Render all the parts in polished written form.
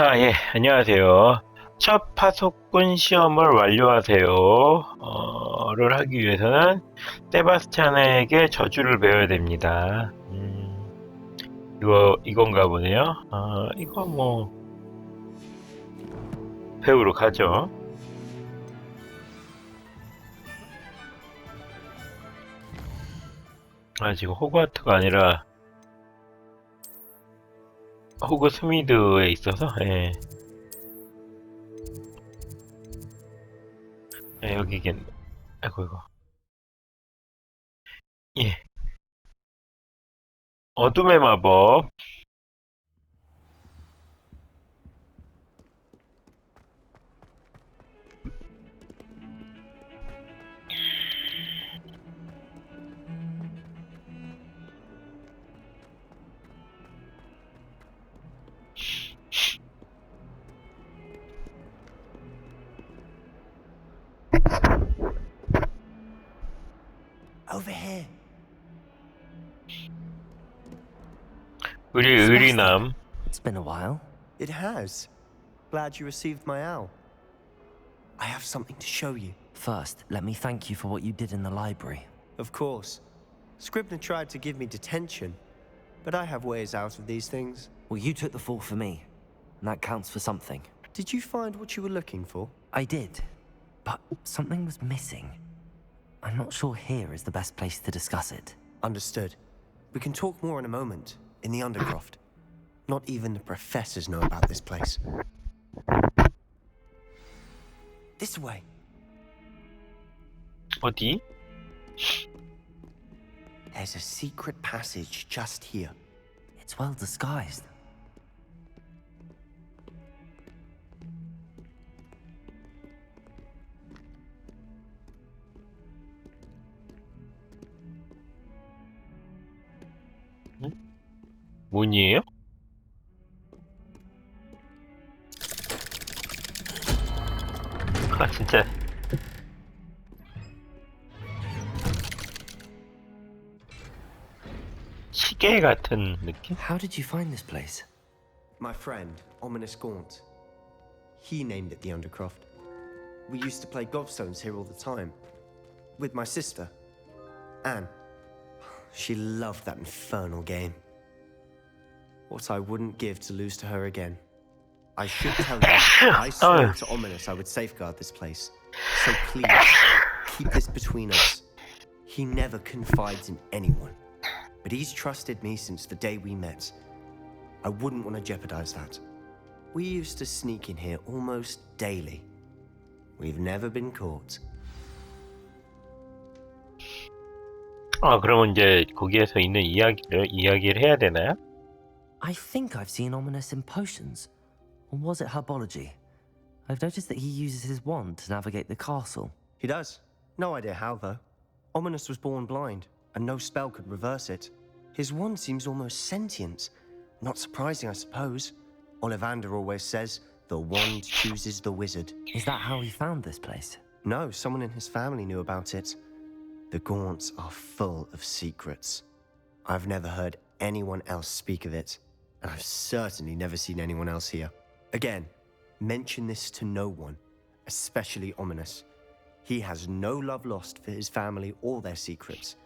예, 안녕하세요. 첫 파수꾼 시험을 완료하세요. 를 하기 위해서는 세바스찬에게 저주를 배워야 됩니다. 이건가 보네요. 이거 뭐, 배우러 가죠. 지금 호그와트가 아니라, 호그스미드에 있어서, 예. 여기겠네. 아이고, 이거. 예. 어둠의 마법. Over here. 의리남. It's been a while. It has. Glad you received my owl. I have something to show you. First, let me thank you for what you did in the library. Of course. Scribner tried to give me detention, but I have ways out of these things. Well, you took the fall for me, and that counts for something. Did you find what you were looking for? I did, but something was missing. I'm not sure here is the best place to discuss it. Understood. We can talk more in a moment, in the Undercroft. Not even the professors know about this place. This way. 어디? There's a secret passage just here. It's well disguised. 문이에요? 진짜. 시계 같은 느낌? How did you find this place? My friend, Ominous Gaunt. He named it the Undercroft. We used to play gobstones here all the time. With my sister, Anne. She loved that infernal game. What I wouldn't give to lose to her again. I should tell you, I swore to Ominous I would safeguard this place. So please, keep this between us. He never confides in anyone. But he's trusted me since the day we met. I wouldn't want to jeopardize that. We used to sneak in here almost daily. We've never been caught. 그러면 이제 거기에서 있는 이야기를 해야 되나요? I think I've seen Ominous in potions. Or was it herbology? I've noticed that he uses his wand to navigate the castle. He does. No idea how, though. Ominous was born blind, and no spell could reverse it. His wand seems almost sentient. Not surprising, I suppose. Ollivander always says, the wand chooses the wizard. Is that how he found this place? No, someone in his family knew about it. The Gaunts are full of secrets. I've never heard anyone else speak of it, and I've certainly never seen anyone else here. Again, mention this to no one, especially Ominous. He has no love lost for his family or their secrets,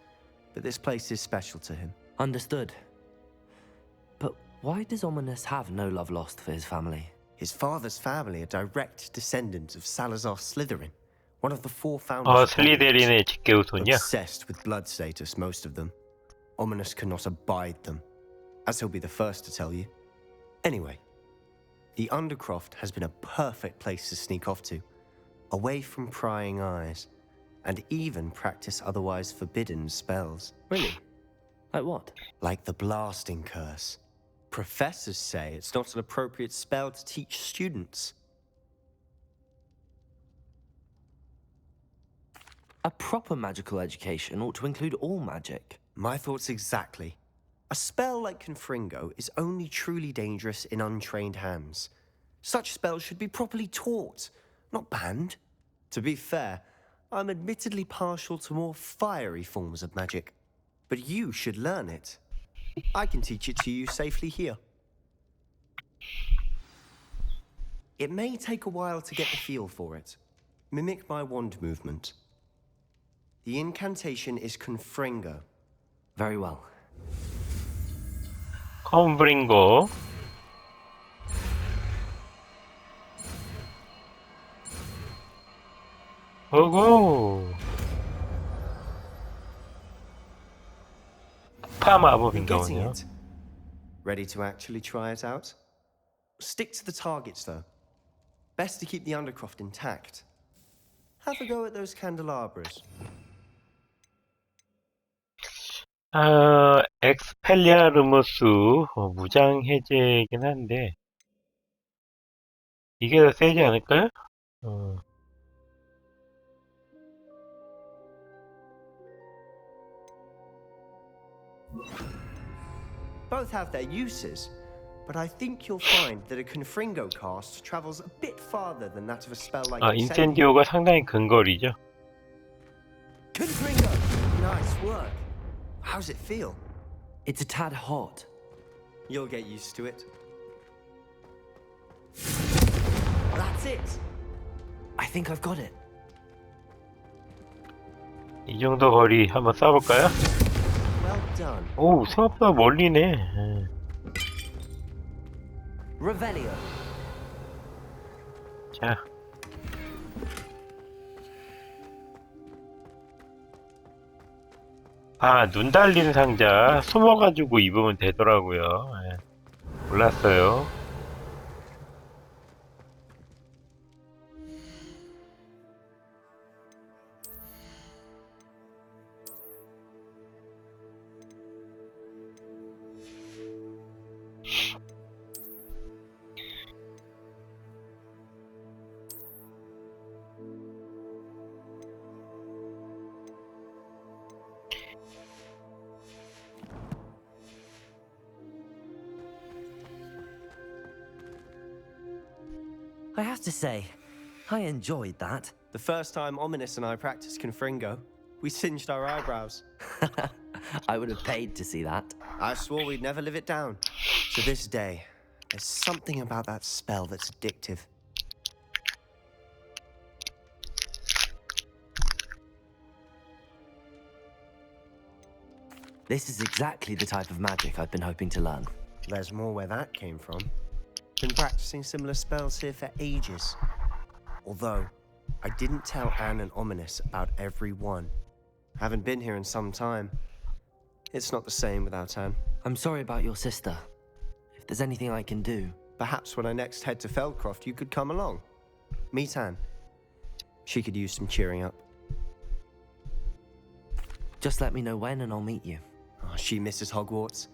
but this place is special to him. Understood. But why does Ominous have no love lost for his family? His father's family are direct descendants of Salazar Slytherin, one of the four founders. 슬리데린의 직계우손이야? Obsessed with blood status, most of them. Ominous cannot abide them, as he'll be the first to tell you. Anyway, the Undercroft has been a perfect place to sneak off to, away from prying eyes, and even practice otherwise forbidden spells. Really? Like what? Like the blasting curse. Professors say it's not an appropriate spell to teach students. A proper magical education ought to include all magic. My thoughts exactly. A spell like Confringo is only truly dangerous in untrained hands. Such spells should be properly taught, not banned. To be fair, I'm admittedly partial to more fiery forms of magic. But you should learn it. I can teach it to you safely here. It may take a while to get the feel for it. Mimic my wand movement. The incantation is confringo. Very well. 컴브링고. 오고. 파 You're getting 마법인가군요. it. Ready to actually try it out? Stick to the targets, though. Best to keep the Undercroft intact. Have a go at those candelabras. 엑스펠리아르무스 무장 해제이긴 한데 이게 더 세지 않을까요? Both have their uses, but I think you'll find that a confringo cast travels a bit farther than that of a spell like Incendio. 인센디오가 상당히 근거리죠. Confringo! Nice work. How's it feel? It's a tad hot. You'll get used to it. That's it! I think I've got it. 이 정도 거리 한번 쏴볼까요? Well done. 오, 생각보다 멀리네. Revelio. 자. 눈 달린 상자 숨어가지고 입으면 되더라고요. 몰랐어요. I have to say, I enjoyed that. The first time Ominous and I practiced confringo, we singed our eyebrows. I would have paid to see that. I swore we'd never live it down. To this day, there's something about that spell that's addictive. This is exactly the type of magic I've been hoping to learn. There's more where that came from. Been practicing similar spells here for ages. Although, I didn't tell Anne and Ominous about every one. Haven't been here in some time. It's not the same without Anne. I'm sorry about your sister. If there's anything I can do... Perhaps when I next head to Feldcroft, you could come along. Meet Anne. She could use some cheering up. Just let me know when and I'll meet you. Oh, she misses Hogwarts.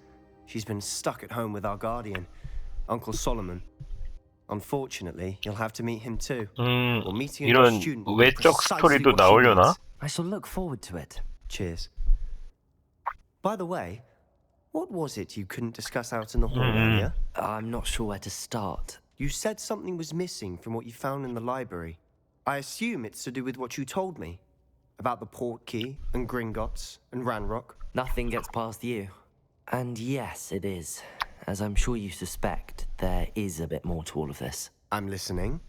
She's been stuck at home with our guardian, Uncle Solomon. Unfortunately, you'll have to meet him too. Or meeting a new 이런 student will be 외적 precisely 스토리도 what she 나오려나? needs. I shall look forward to it. Cheers. By the way, what was it you couldn't discuss out in the hall earlier? I'm not sure where to start. You said something was missing from what you found in the library. I assume it's to do with what you told me. About the port key, and Gringotts, and Ranrock. Nothing gets past you. And yes, it is. As I'm sure you suspect, there is a bit more to all of this. I'm listening.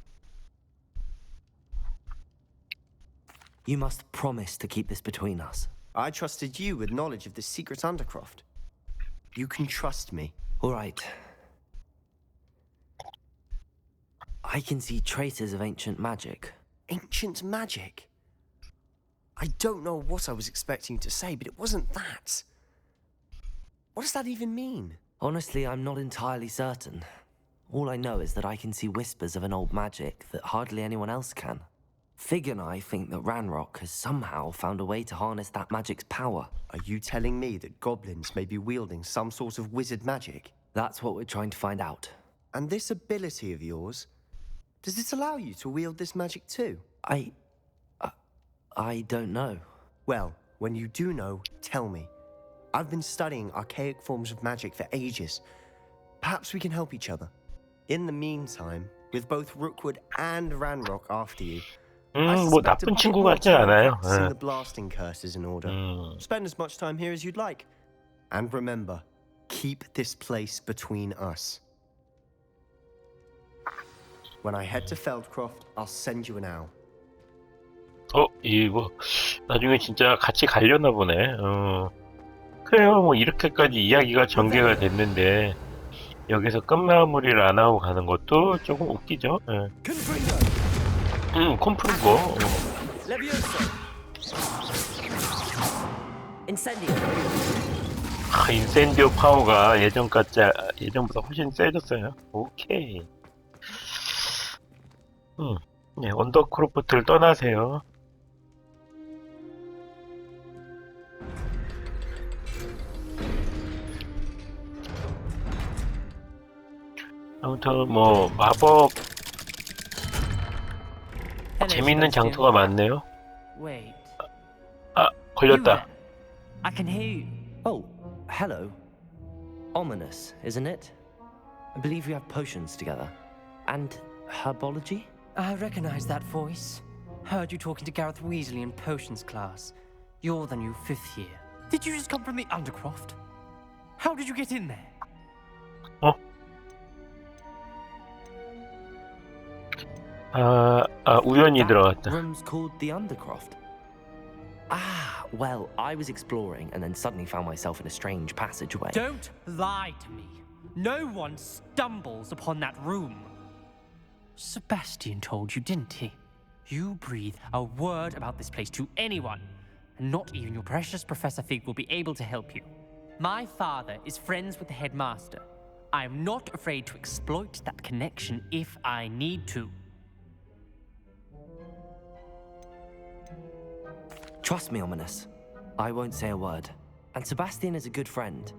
You must promise to keep this between us. I trusted you with knowledge of the secret Undercroft. You can trust me. All right. I can see traces of ancient magic. Ancient magic? I don't know what I was expecting to say, but it wasn't that. What does that even mean? Honestly, I'm not entirely certain. All I know is that I can see whispers of an old magic that hardly anyone else can. Fig and I think that Ranrock has somehow found a way to harness that magic's power. Are you telling me that goblins may be wielding some sort of wizard magic? That's what we're trying to find out. And this ability of yours, does it allow you to wield this magic too? I don't know. Well, when you do know, tell me. I've been studying archaic forms of magic for ages. Perhaps we can help each other. In the meantime, with both Rookwood and Ranrock after you, 뭐 나쁜 친구 같지 않아요. practicing the blasting curses in order. Spend as much time here as you'd like. And remember, keep this place between us. When I head to Feldcroft, I'll send you an owl. 이거 나중에 진짜 같이 가려나 보네. 그래요. 뭐 이렇게까지 이야기가 전개가 됐는데 여기서 끝마무리를 안 하고 가는 것도 조금 웃기죠. 예. 콤프리고. 인센디오 파워가 예전보다 훨씬 세졌어요. 오케이. 네, 언더크로프트를 떠나세요. 아무튼 뭐 마법 재밌는 장소가 많네요. Wait. 걸렸다. I can hear you. Oh, hello. Ominous, isn't it? I believe we have potions together. And herbology? I recognize that voice. Heard you talking to Gareth Weasley in potions class. You're the new 5th year. Did you just come from the Undercroft? How did you get in there? 우연히 들어갔다. Room's called the Undercroft. Ah, well, I was exploring and then suddenly found myself in a strange passageway. Don't lie to me. No one stumbles upon that room. Sebastian told you, didn't he? You breathe a word about this place to anyone, and not even your precious Professor Fig will be able to help you. My father is friends with the headmaster. I am not afraid to exploit that connection if I need to. Trust me, Ominous. I won't say a word. And Sebastian is a good friend.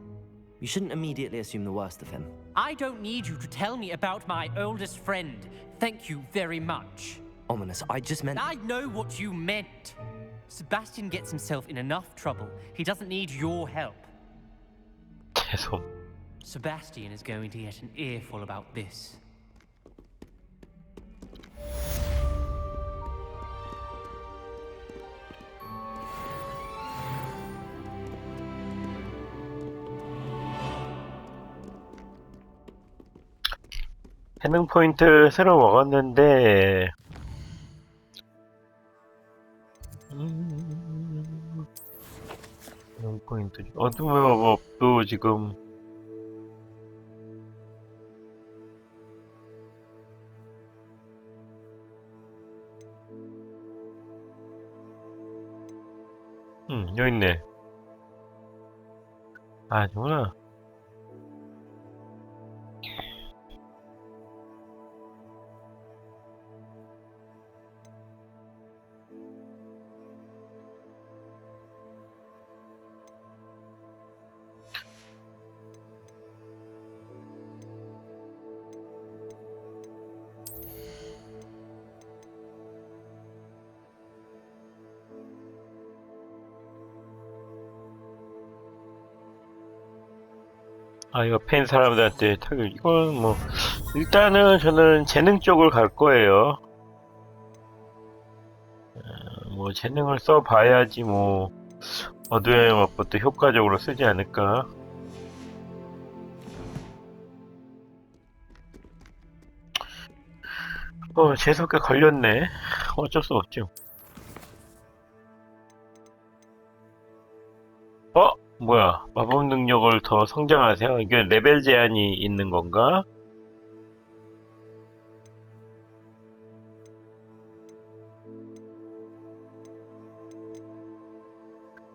You shouldn't immediately assume the worst of him. I don't need you to tell me about my oldest friend. Thank you very much. Ominous, I just meant... I know what you meant. Sebastian gets himself in enough trouble. He doesn't need your help. 죄송. Sebastian is going to get an earful about this. 재능 포인트 새로 먹었는데 재능 포인트 어둠의 마법도 지금 여기 있네. 아니구나. 이거 팬 사람들한테 타격. 이건 뭐 일단은 저는 재능 쪽을 갈 거예요. 뭐 재능을 써봐야지 뭐 어둠의 마법도 효과적으로 쓰지 않을까. 재수없게 걸렸네. 어쩔 수 없죠. 뭐야, 마법 능력을 더 성장하세요? 이게 레벨 제한이 있는 건가?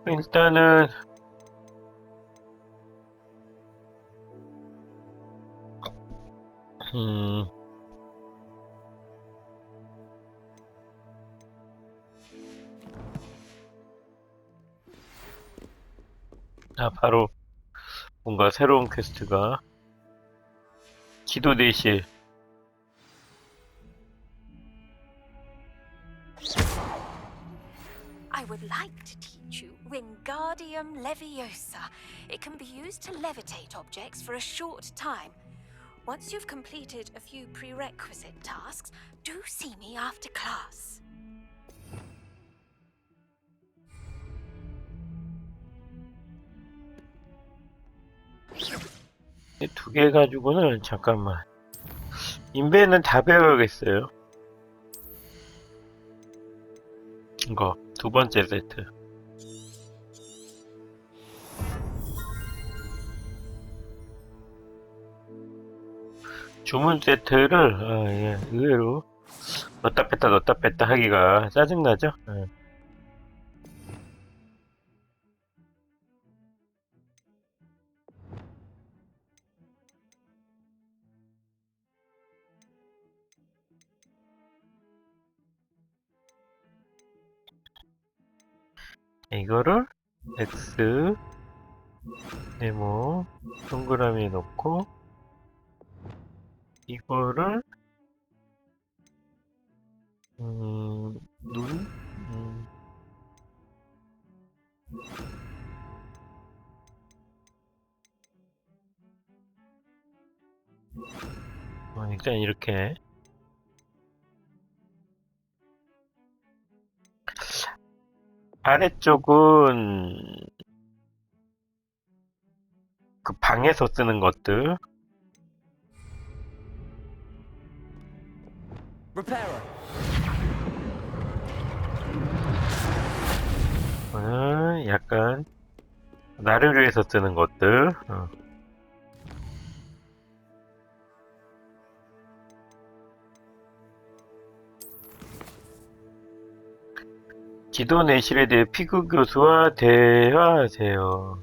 일단은 바로 뭔가 새로운 퀘스트가 지도내실. I would like to teach you Wingardium Leviosa. It can be used to levitate objects for a short time. Once you've completed a few prerequisite tasks, do see me after class. 두 개 가지고는 잠깐만 인벤은 다 배워야겠어요. 이거 두 번째 세트. 주문 세트를 예, 의외로 넣었다 뺐다 하기가 짜증나죠? 예. 이거를 X 네모 동그라미 놓고 이거를 눈 일단 이렇게 아래쪽은 그 방에서 쓰는 것들 Repairer. 약간 나를 위해서 쓰는 것들 지도내실에 대해 피그교수와 대화하세요.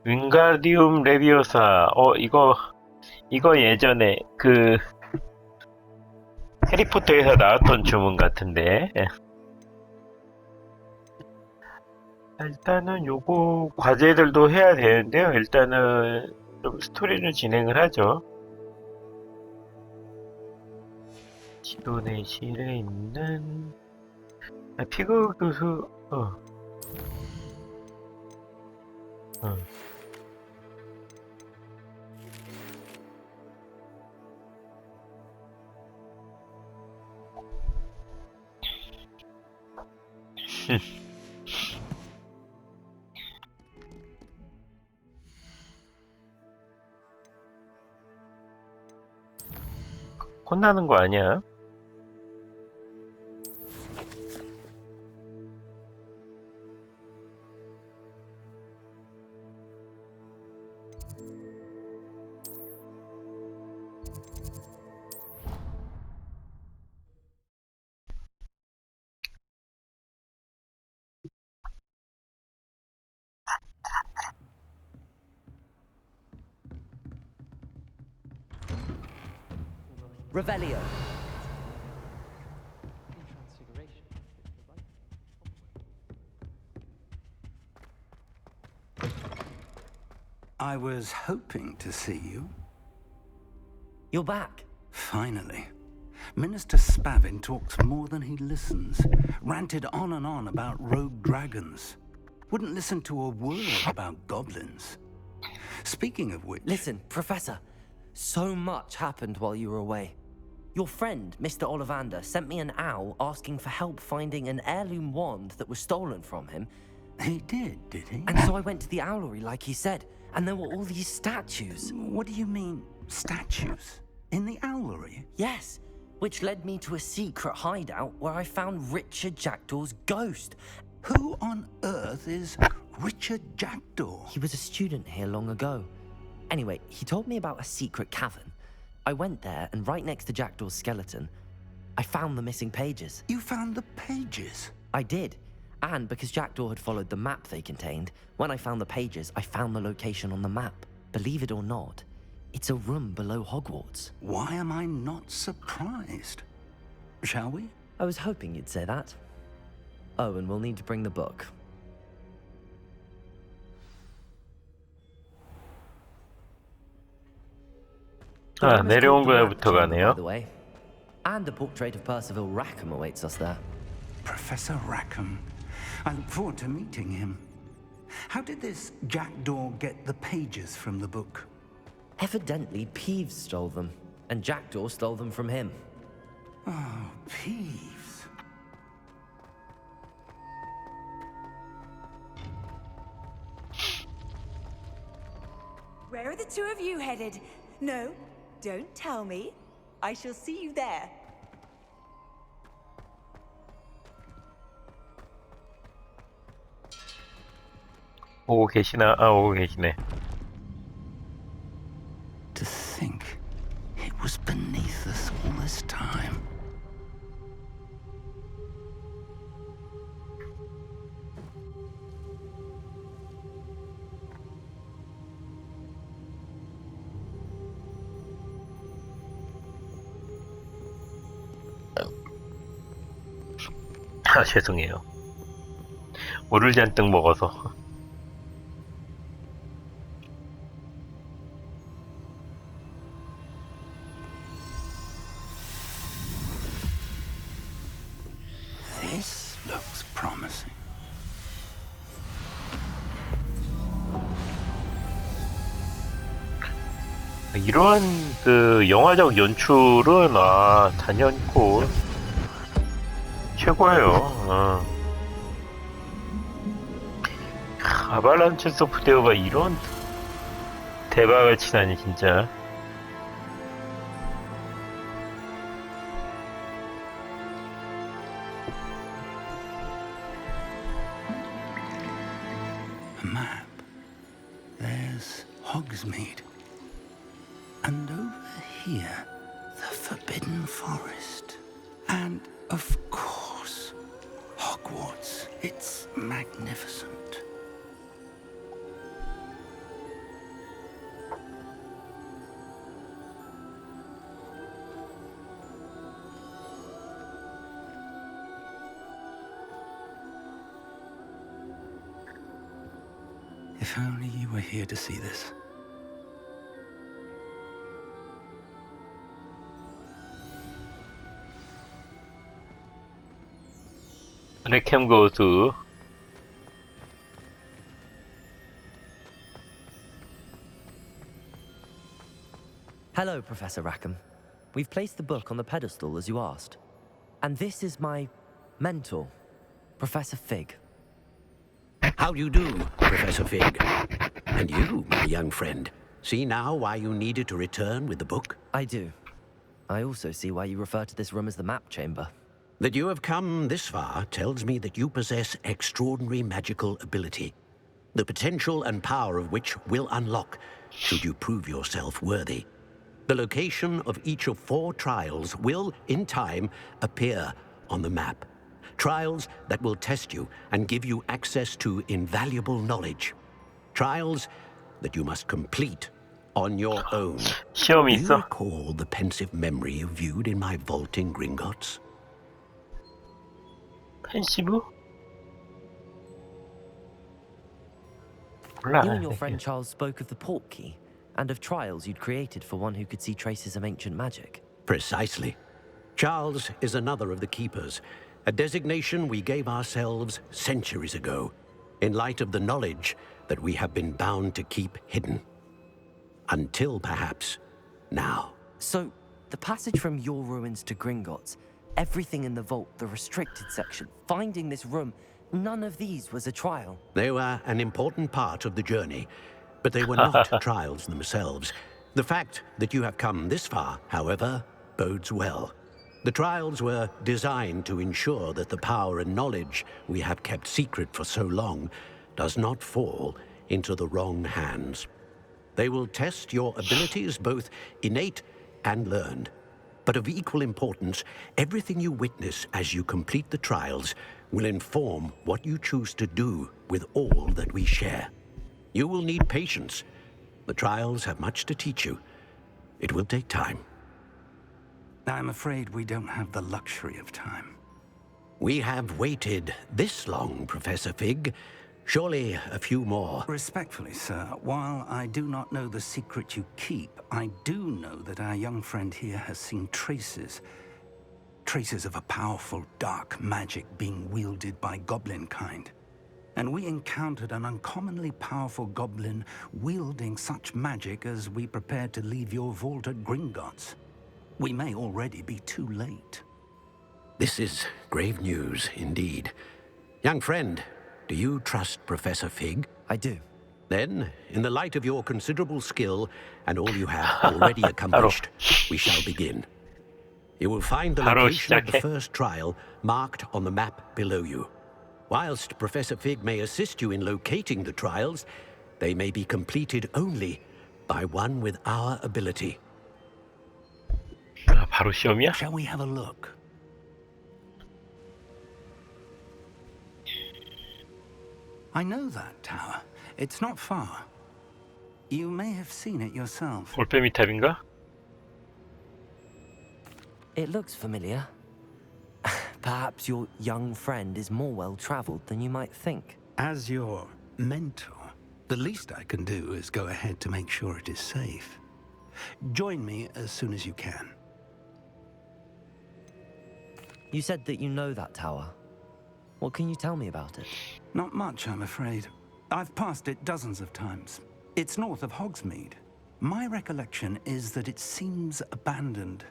윙가디움 레비오사 이거 예전에 그 해리포터에서 나왔던 주문 같은데 일단은 요거 과제들도 해야 되는데요. 일단은 좀 스토리를 진행을 하죠. 지도내실에 있는 피그 교수 혼나는 거 아니야? Revelio. I was hoping to see you. You're back. Finally. Minister Spavin talks more than he listens. Ranted on and on about rogue dragons. Wouldn't listen to a word about goblins. Speaking of which... Listen, Professor. So much happened while you were away. Your friend, Mr. Ollivander, sent me an owl asking for help finding an heirloom wand that was stolen from him. He did he? And so I went to the owlery like he said, and there were all these statues. What do you mean, statues? In the owlery? Yes, which led me to a secret hideout where I found Richard Jackdaw's ghost. Who on earth is Richard Jackdaw? He was a student here long ago. Anyway, he told me about a secret cavern. I went there, and right next to Jackdaw's skeleton, I found the missing pages. You found the pages? I did. And because Jackdaw had followed the map they contained, when I found the pages, I found the location on the map. Believe it or not, it's a room below Hogwarts. Why am I not surprised? Shall we? I was hoping you'd say that. Oh, and we'll need to bring the book. 내려온 거부터 가네요. By the way. And a portrait of Percival Rackham awaits us there. Professor Rackham. I look forward to meeting him. How did this Jackdaw get the pages from the book? Evidently, Peeves stole them, and Jackdaw stole them from him. Oh, Peeves. Where are the two of you headed? No, don't tell me. I shall see you there. 오고 계시나? 아, 오고 계시네. To think it was beneath us all this time. 아, 죄송해요. 물을 잔뜩 먹어서. This looks promising. 이런 그 영화적 연출은 단연코 최고예요. 아발란체 소프트웨어가 이런 대박을 치다니 진짜. A map. There's Hogsmeade. And over here, the Forbidden Forest. And, of course, Hogwarts. It's magnificent. If only you were here to see this. 레캠 고수. Hello, Professor Rackham. We've placed the book on the pedestal as you asked. And this is my mentor, Professor Fig. How do you do, Professor Fig? And you, my young friend, see now why you needed to return with the book? I do. I also see why you refer to this room as the map chamber. That you have come this far tells me that you possess extraordinary magical ability, the potential and power of which will unlock should you prove yourself worthy. The location of each of 4 trials will, in time, appear on the map. Trials that will test you and give you access to invaluable knowledge. Trials that you must complete on your own. 시험이 Do you 있어? recall the pensive memory you viewed in my vaulting Gringotts? 펜시브? You and your friend Charles spoke of the portkey and of trials you'd created for one who could see traces of ancient magic. Precisely. Charles is another of the keepers, a designation we gave ourselves centuries ago, in light of the knowledge that we have been bound to keep hidden. Until perhaps now. So, the passage from your ruins to Gringotts, everything in the vault, the restricted section, finding this room, none of these was a trial. They were an important part of the journey, but they were not trials themselves. The fact that you have come this far, however, bodes well. The trials were designed to ensure that the power and knowledge we have kept secret for so long does not fall into the wrong hands. They will test your abilities, both innate and learned. But of equal importance, everything you witness as you complete the trials will inform what you choose to do with all that we share. You will need patience. The trials have much to teach you. It will take time. I'm afraid we don't have the luxury of time. We have waited this long, Professor Fig. Surely a few more. Respectfully, sir, while I do not know the secret you keep, I do know that our young friend here has seen traces of a powerful dark magic being wielded by goblin kind. And we encountered an uncommonly powerful goblin wielding such magic as we prepared to leave your vault at Gringotts. We may already be too late. This is grave news indeed. Young friend, do you trust Professor Fig? I do. Then, in the light of your considerable skill and all you have already accomplished, we shall begin. You will find the 바로 location of the 시작해. first trial marked on the map below you. Whilst Professor Fig may assist you in locating the trials, they may be completed only by one with our ability. 아, 바로 시험이야? Shall we have a look? I know that tower. It's not far. You may have seen it yourself. 올빼미 탑인가? It looks familiar. Perhaps your young friend is more well-traveled than you might think. As your mentor, the least I can do is go ahead to make sure it is safe. Join me as soon as you can. You said that you know that tower. What can you tell me about it? Not much, I'm afraid. I've passed it dozens of times. It's north of Hogsmeade. My recollection is that it seems abandoned.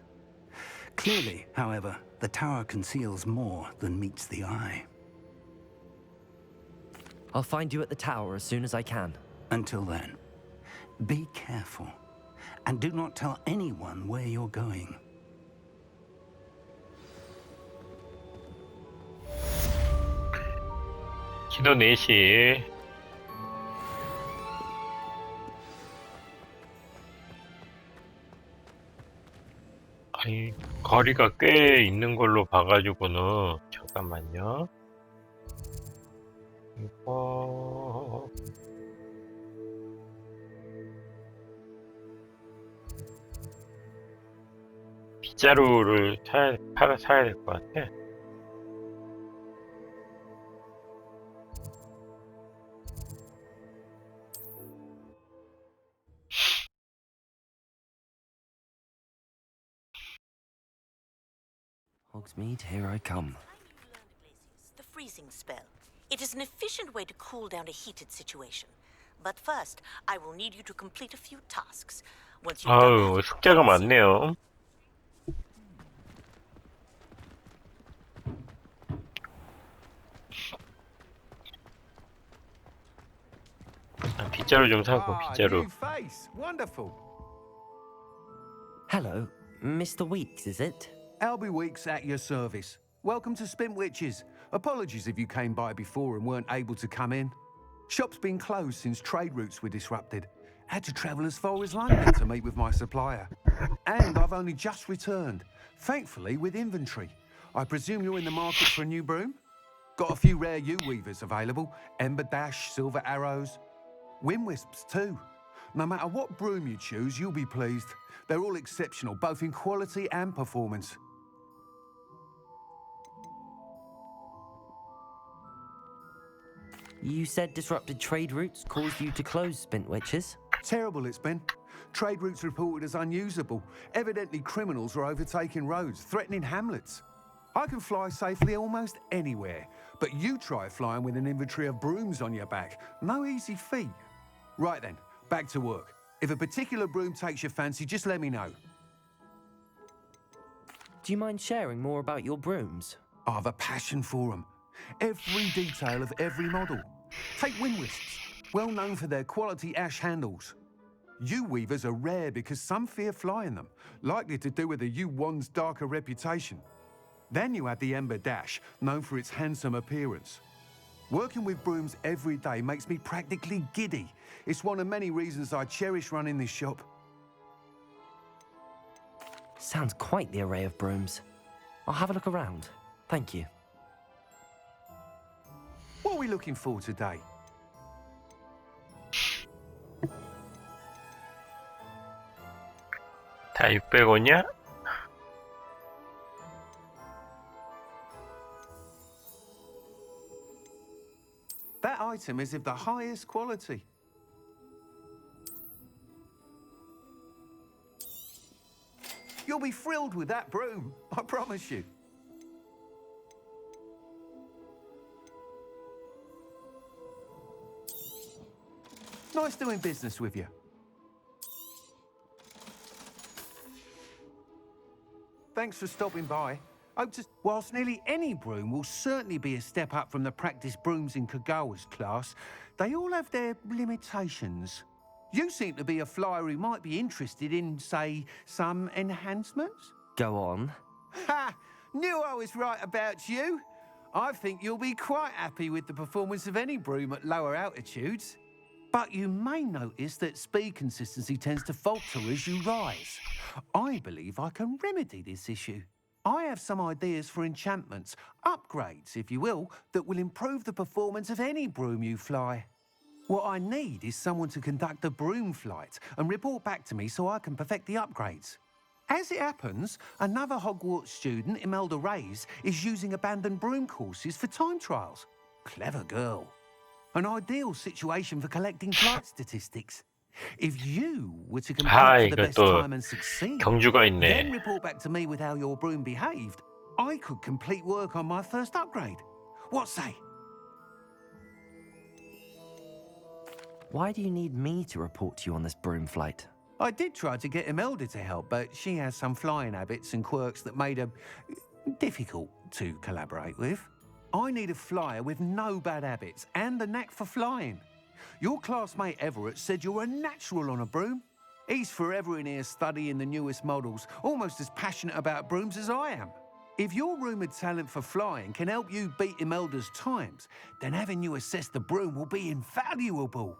Clearly, however, the tower conceals more than meets the eye. I'll find you at the tower as soon as I can. Until then, be careful, and do not tell anyone where you're going. 지도내실. 아니, 거리가 꽤 있는 걸로 봐가지고는 잠깐만요. 이거 빗자루를 사야 될 것 같아. Hogsmeade, here I come. The freezing spell. It is an efficient way to cool down a heated situation. But first, I will need you to complete a few tasks. Once you've done 아유, that, 숙제가 많네요. 아, 빗자루 좀 사고, 빗자루. new face. Wonderful. Hello, Mr. Weeks, is it? Albie Weeks at your service. Welcome to Spintwitches. Apologies if you came by before and weren't able to come in. Shop's been closed since trade routes were disrupted. Had to travel as far as London to meet with my supplier. And I've only just returned, thankfully with inventory. I presume you're in the market for a new broom? Got a few rare U-weavers available. Ember Dash, Silver Arrows. Wind Wisps too. No matter what broom you choose, you'll be pleased. They're all exceptional, both in quality and performance. You said disrupted trade routes caused you to close Spintwitches? Terrible it's been. Trade routes reported as unusable. Evidently criminals are overtaking roads, threatening hamlets. I can fly safely almost anywhere, but you try flying with an inventory of brooms on your back. No easy feat. Right then, back to work. If a particular broom takes your fancy, just let me know. Do you mind sharing more about your brooms? I have a passion for them. Every detail of every model. Take Wind Wisps, well known for their quality ash handles. U-weavers are rare because some fear flying them, likely to do with the U-wand's darker reputation. Then you have the Ember Dash, known for its handsome appearance. Working with brooms every day makes me practically giddy. It's one of many reasons I cherish running this shop. Sounds quite the array of brooms. I'll have a look around. Thank you. What are we looking for today? 다 600원이야? That item is of the highest quality. You'll be thrilled with that broom, I promise you. Nice doing business with you. Thanks for stopping by. Whilst nearly any broom will certainly be a step up from the practice brooms in Kagawa's class, they all have their limitations. You seem to be a flyer who might be interested in, say, some enhancements? Go on. Ha! Knew I was right about you. I think you'll be quite happy with the performance of any broom at lower altitudes. But you may notice that speed consistency tends to falter as you rise. I believe I can remedy this issue. I have some ideas for enchantments, upgrades, if you will, that will improve the performance of any broom you fly. What I need is someone to conduct a broom flight and report back to me so I can perfect the upgrades. As it happens, another Hogwarts student, Imelda Reyes, is using abandoned broom courses for time trials. Clever girl. An ideal situation for collecting flight statistics. If you were to compete for the best time and succeed, 경주가 있네. then report back to me with how your broom behaved, I could complete work on my first upgrade. What say? Why do you need me to report to you on this broom flight? I did try to get Imelda to help, but she has some flying habits and quirks that made her difficult to collaborate with. I need a flyer with no bad habits and the knack for flying. Your classmate Everett said you're a natural on a broom. He's forever in here studying the newest models, almost as passionate about brooms as I am. If your rumoured talent for flying can help you beat Imelda's times, then having you assess the broom will be invaluable.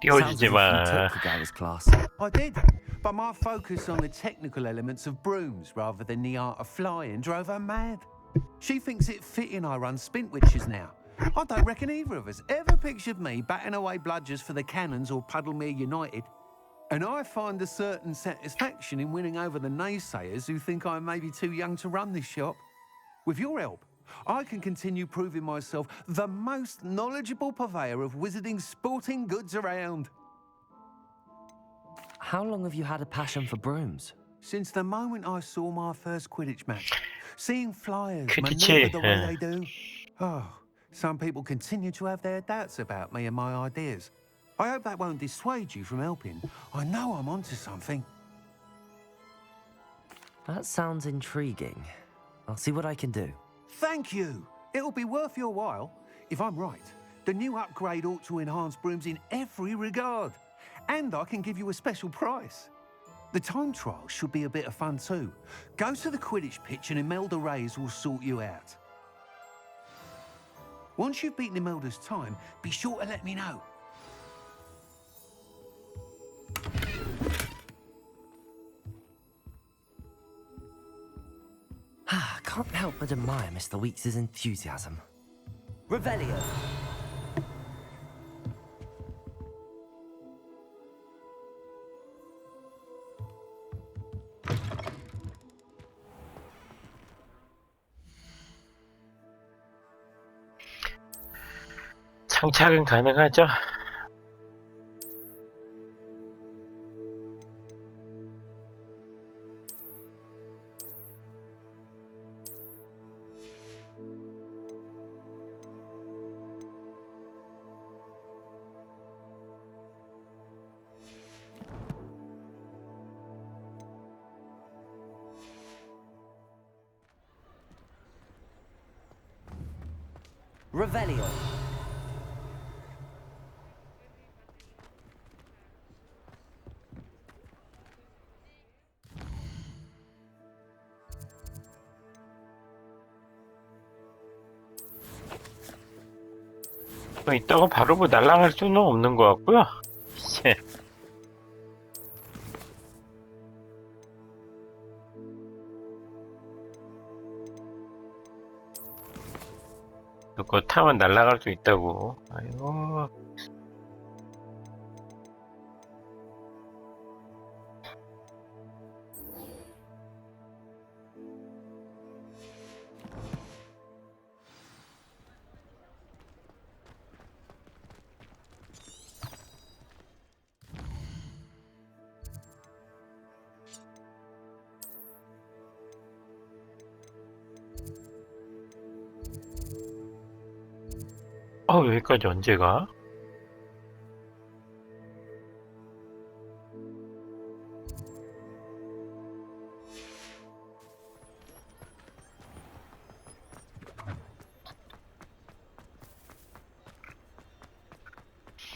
띄워주지 마. class. I did, but my focus on the technical elements of brooms rather than the art of flying drove her mad. She thinks it fitting I run Spintwitches now. I don't reckon either of us ever pictured me batting away bludgers for the Cannons or Puddlemere United. And I find a certain satisfaction in winning over the naysayers who think I may be too young to run this shop. With your help, I can continue proving myself the most knowledgeable purveyor of wizarding sporting goods around. How long have you had a passion for brooms? Since the moment I saw my first Quidditch match, seeing flyers 퀴디치, maneuver the way they do. Oh, some people continue to have their doubts about me and my ideas. I hope that won't dissuade you from helping. I know I'm onto something. That sounds intriguing. I'll see what I can do. Thank you. It'll be worth your while. If I'm right, the new upgrade ought to enhance brooms in every regard. And I can give you a special price. The time trial should be a bit of fun too. Go to the Quidditch pitch and Imelda Reyes will sort you out. Once you've beaten Imelda's time, be sure to let me know. Can't help but admire Mr. Weeks' enthusiasm. Revelio. 장착은 가능하죠? Revelio. 이따가 바로 뭐 날아갈 수는 없는 것 같고요. 그거 타면 날아갈 수 있다고. 아이고. 여기까지 언제 가?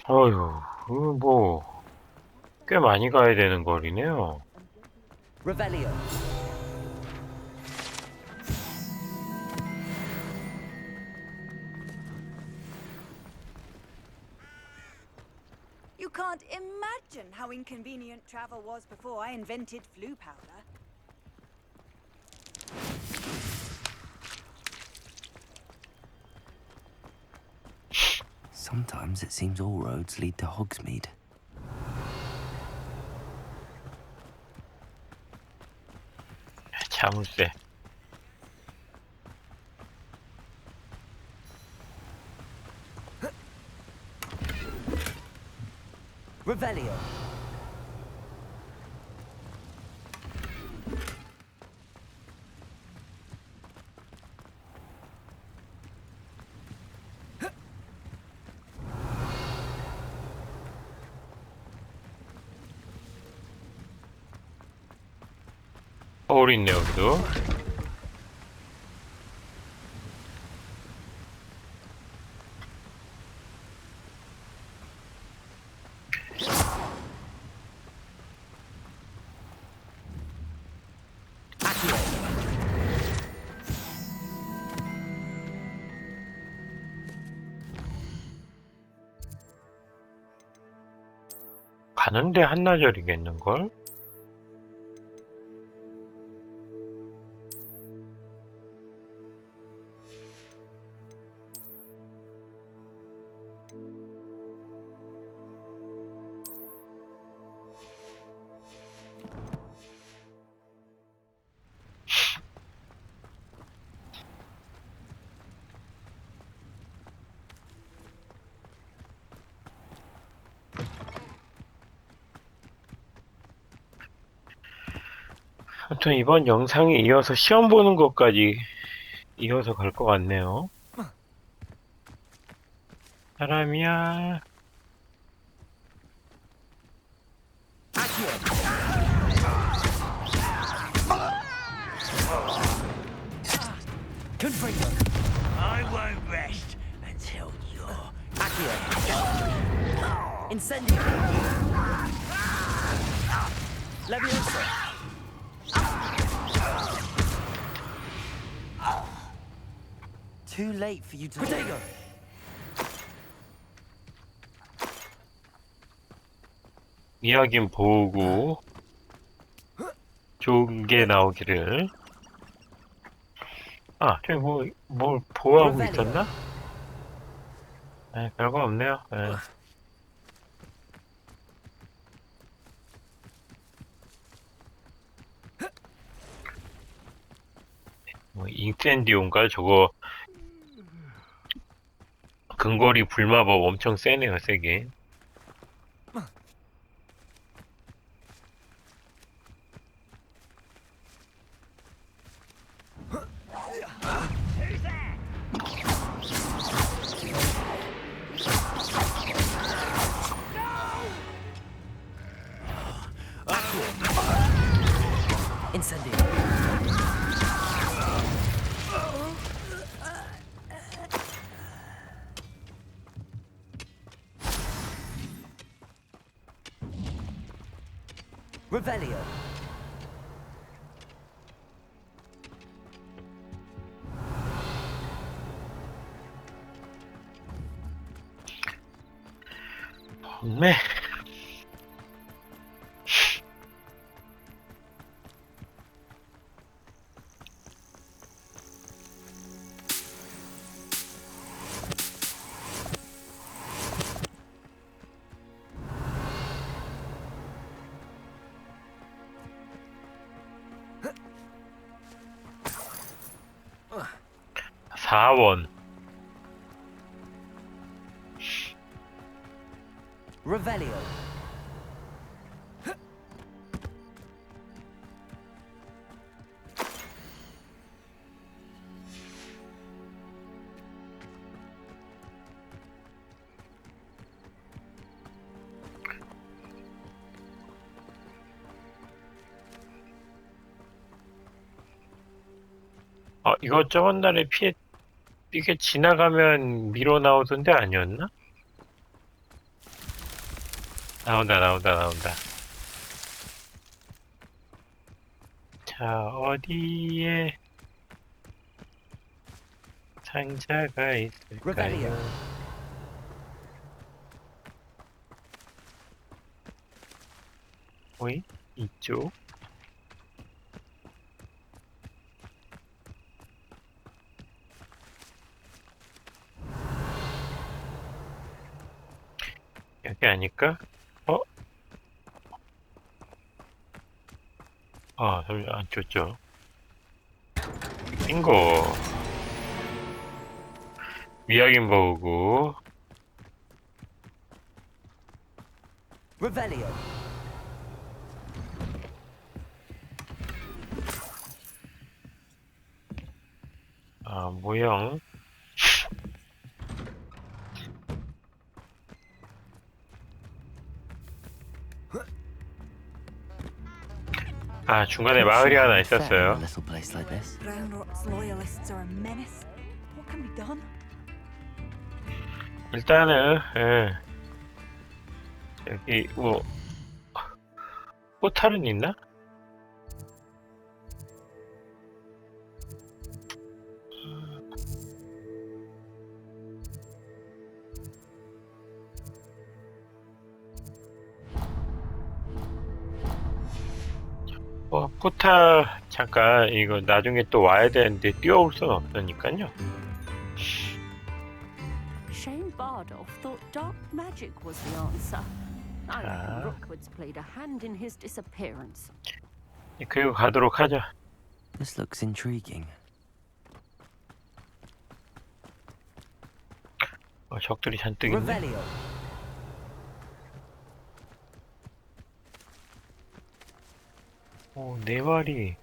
어휴, 뭐, 꽤 많이 가야 되는 거리네요. Revelio. You can't imagine how inconvenient travel was before I invented flu powder. Sometimes it seems all roads lead to Hogsmeade. 자물쇠. Revelio. 거울 있네, 여기도. 가는데 한나절이겠는걸? 아무튼 이번 영상에 이어서 시험 보는 것까지 이어서 갈 것 같네요. 사람이야. I won't rest until you're Incendio. Leviosa. Too late for you to. Protego. 이야기는 보고 좋은 게 나오기를. 아, 저기 뭘 보호하고 있었나? 별거 없네요. 에. 뭐 인센디온가 저거 근거리 불마법 엄청 세네요, 세게. Incendio. Revelio. 네. 사원. Revelio. 이거 저번 날에 이게 지나가면 밀어 나오던데 아니었나? 나온다. 자, 어디에 상자가 있을까요? 오이? 이쪽? 여기 아닐까? 안 줬죠. 빙고. 위약인 버그. Revelio. 모형. 중간에 마을이 하나 있었어요. Little place like this. Brown Rock's loyalists are a menace. What can be done? 일단은 여기 포탈은 있나? 포탈 잠깐 이거 나중에 또 와야 되는데 뛰어올 수는 없으니까요. Shane Bardolph thought dark magic was the answer. I reckon Rookwood's played a hand in his disappearance. 그리고 가도록 하죠. This looks intriguing. 적들이 잔뜩 있네. Revelio. 네 마리.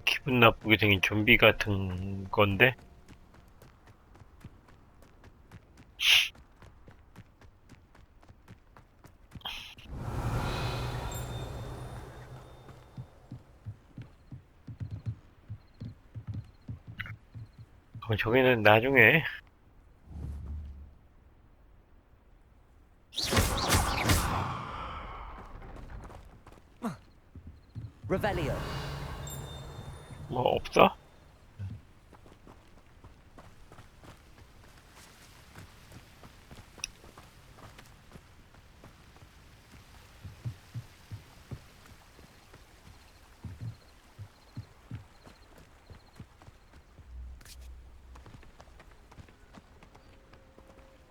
기분 나쁘게 생긴 좀비 같은 건데. 저기는 나중에 Revelio. 뭐 없어?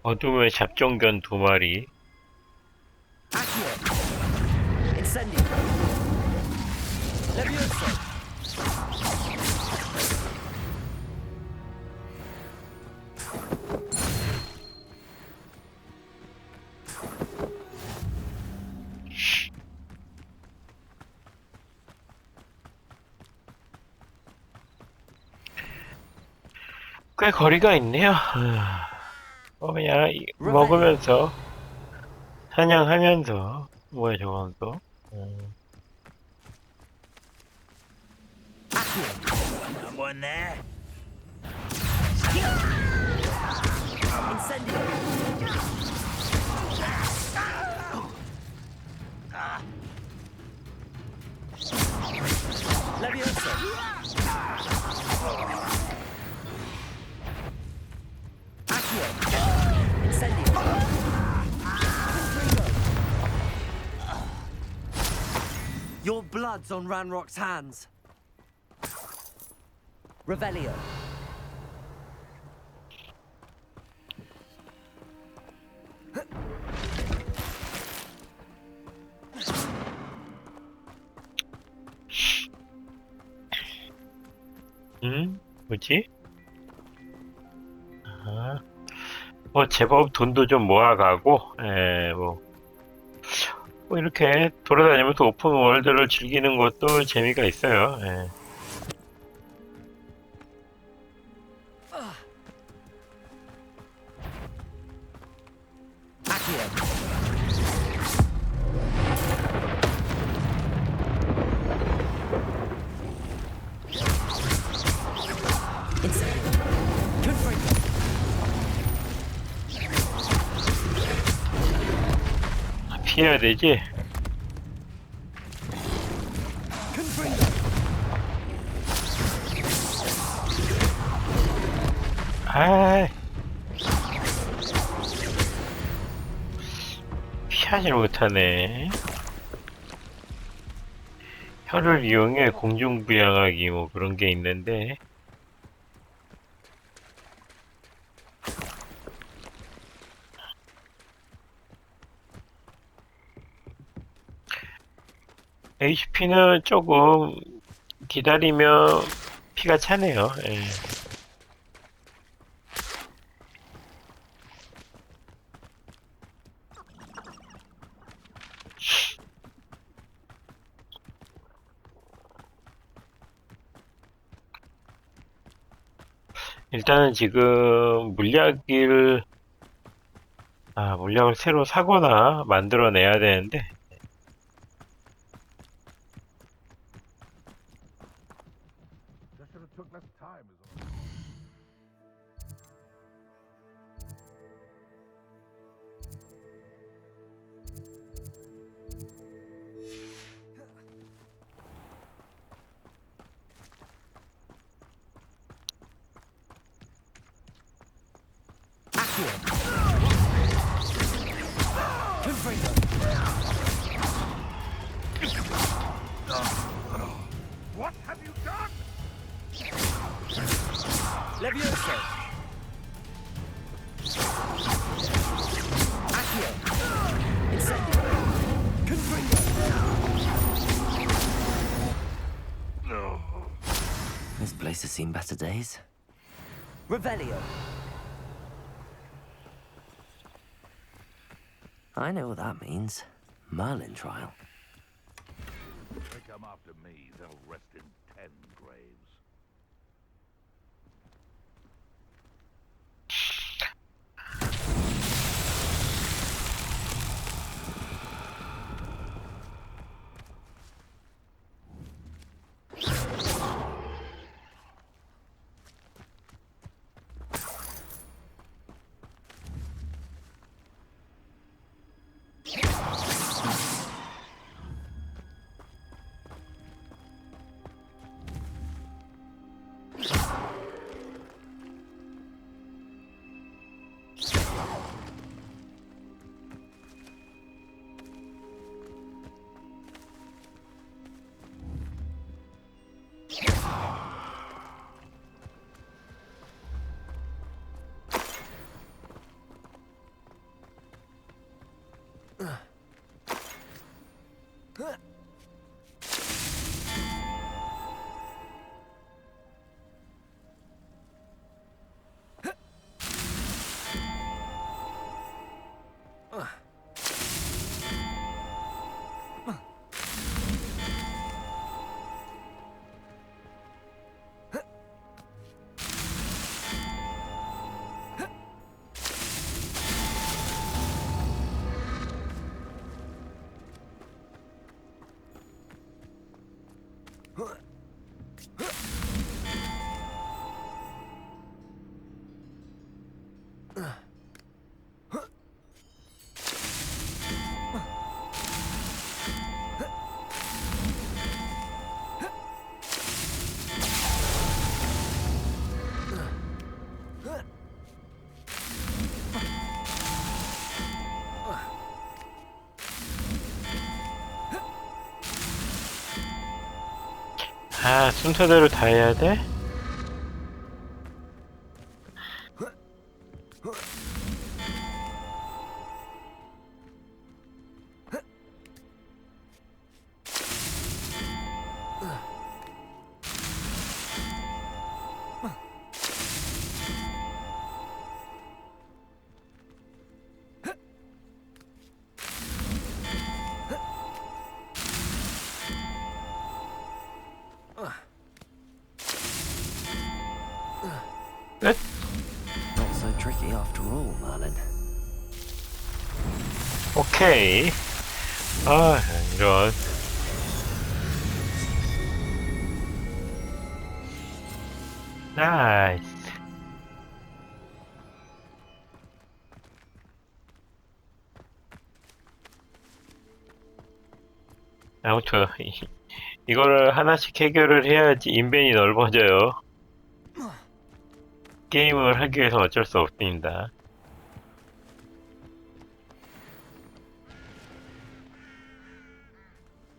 어둠의 잡종견 2마리. Incendio. Levioso. 꽤 거리가 있네요. 그냥 먹으면서 사냥하면서 뭐야 저건 또 Someone there? Incendio. Levioso. Incendio. Your blood's on Ranrock's hands. Revelio. 뭐지? 뭐 제법 돈도 좀 모아가고, 뭐 이렇게 돌아다니면서 오픈 월드를 즐기는 것도 재미가 있어요. 피해야 되지? 아, 피하지 못하네. 혀를 이용해 공중부양하기 뭐 그런 게 있는데. HP는 조금 기다리면 피가 차네요. 예. 일단은 지금 물약을 새로 사거나 만들어내야 되는데, What have you done? Levioso. Accio. Incendio. Confringo. This place has seen better days. Revelio. I know what that means. Merlin trial. They come after me, they'll rest in 10 graves. 아, 순서대로 다 해야 돼? 끝? Not so tricky after all, Merlin. 오케이. 아, 이런. 나이스. 아무튼 이거를 하나씩 해결을 해야지 인벤이 넓어져요. 게임을 하기 위해서 어쩔 수 없습니다.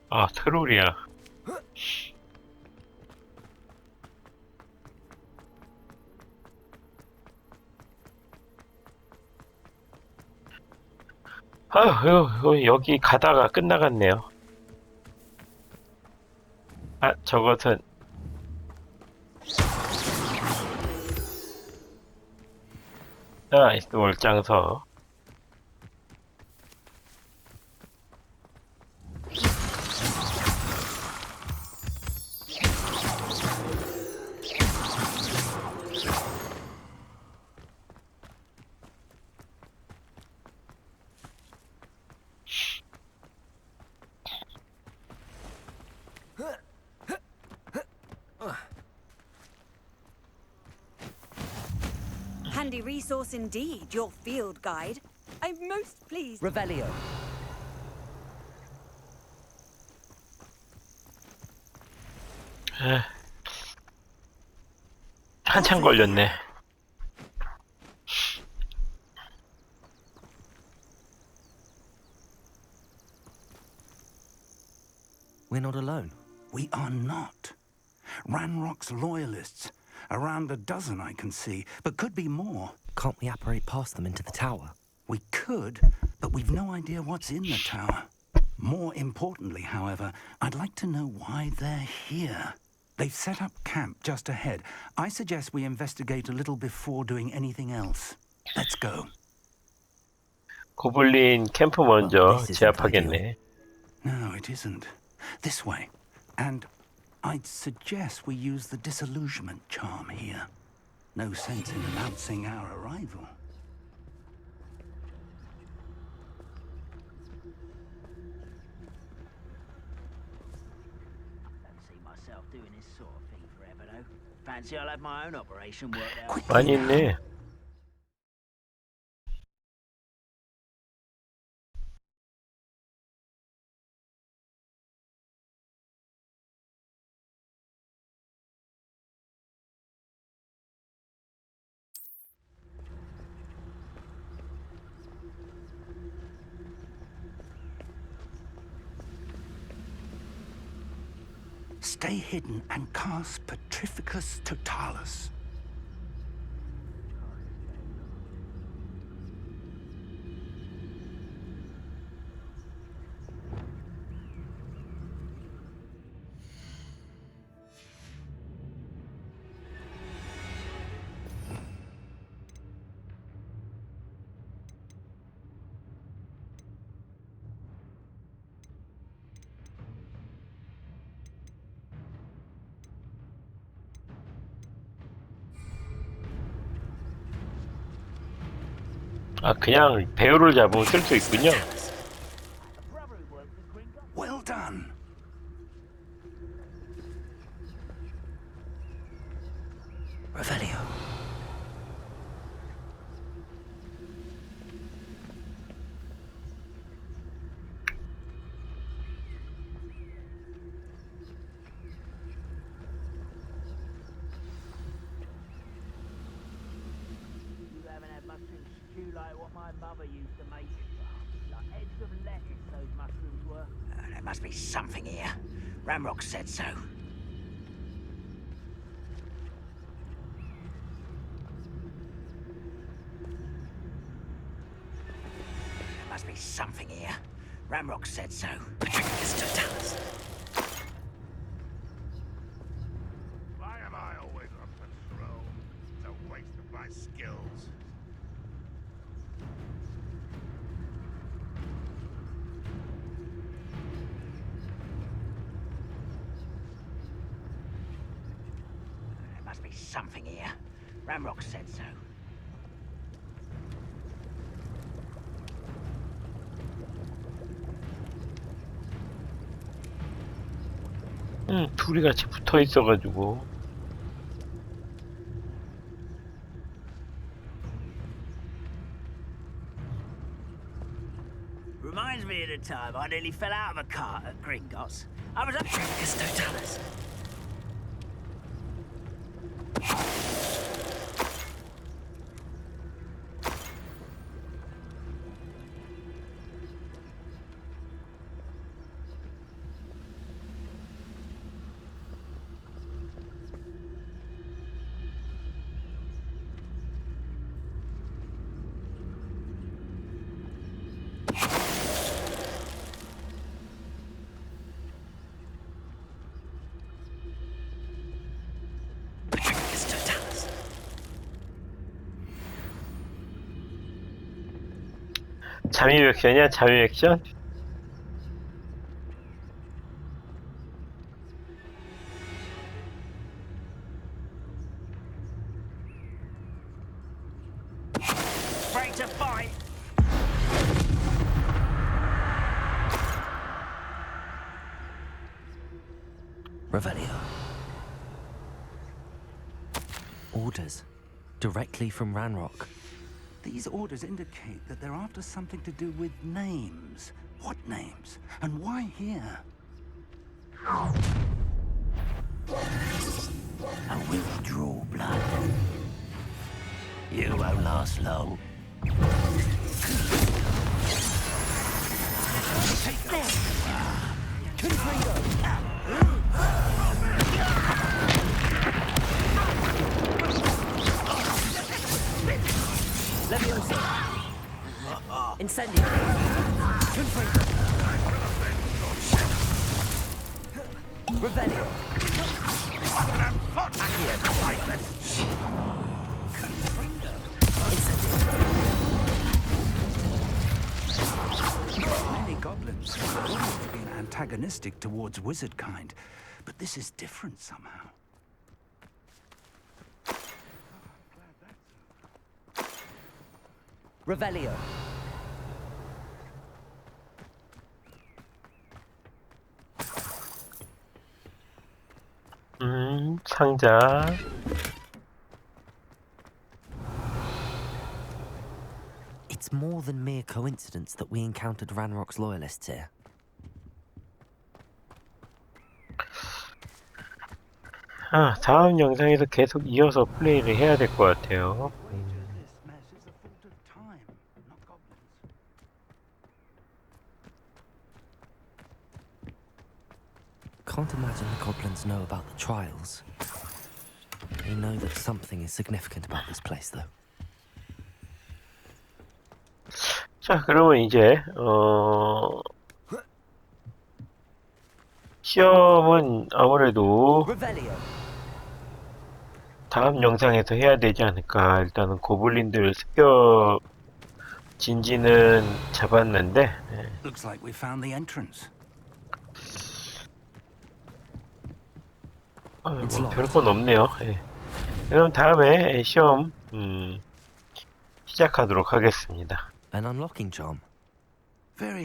아, 트롤이야. 아휴, 여기 가다가 끝나갔네요. 아, 저것은 나이스 월장서. Handy resource indeed, your field guide. I'm most pleased. Revelio. 한참 걸렸네. We're not alone. We are not. Ranrock's loyalists. Around a dozen I can see, but could be more. Can't we apparate past them into the tower? We could, but we've no idea what's in the tower. More importantly, however, I'd like to know why they're here. They've set up camp just ahead. I suggest we investigate a little before doing anything else. Let's go. 고블린 캠프 먼저 제압하겠네. No, it isn't. This way. And I'd suggest we use the disillusionment charm here. No sense in announcing our arrival. Don't see myself doing this sort of thing forever, though. Fancy I'll have my own operation worked out. 많이 있네. Stay hidden and cast Petrificus Totalis. 아, 그냥 배우를 잡으면 쓸 수 있군요. Well done. Revelio. You haven't had mushroom stew like what my mother used to make. Like heads of lettuce, those mushrooms were. There must be something here. Ramrock said so. There must be something here. Ramrock said so. Petrificus Totalis. Why am I always on patrol? It's a waste of my skills. There must be something here. Ramrock said so. 둘이 같이 붙어 있어가지고. Reminds me of the a time I nearly fell out of a cart at Gringotts. I was up Totalis. 잠입 액션이야? 잠입 액션? Break to fight. Revelio. Orders. Directly from Ranrock. These orders indicate that they're after something to do with names. What names? And why here? I will draw blood. You won't last long. Leviosa. Incendio. Revelio. Many goblins are always been antagonistic towards wizard kind, but this is different somehow. Revelio. 상자. It's more than mere coincidence that we encountered Ranrock's loyalists here. 다음 영상에서 계속 이어서 플레이를 해야 될 것 같아요. Can't imagine the goblins know about the trials. They know that something is significant about this place, though. 자, 그러면 이제 시험은 아무래도 다음 영상에서 해야 되지 않을까. 일단은 고블린들 습격 진지는 잡았는데. Looks like we found the entrance. 뭐 별건 없네요. 예. 그럼 다음에 시험 시작하도록 하겠습니다. An unlocking charm. Very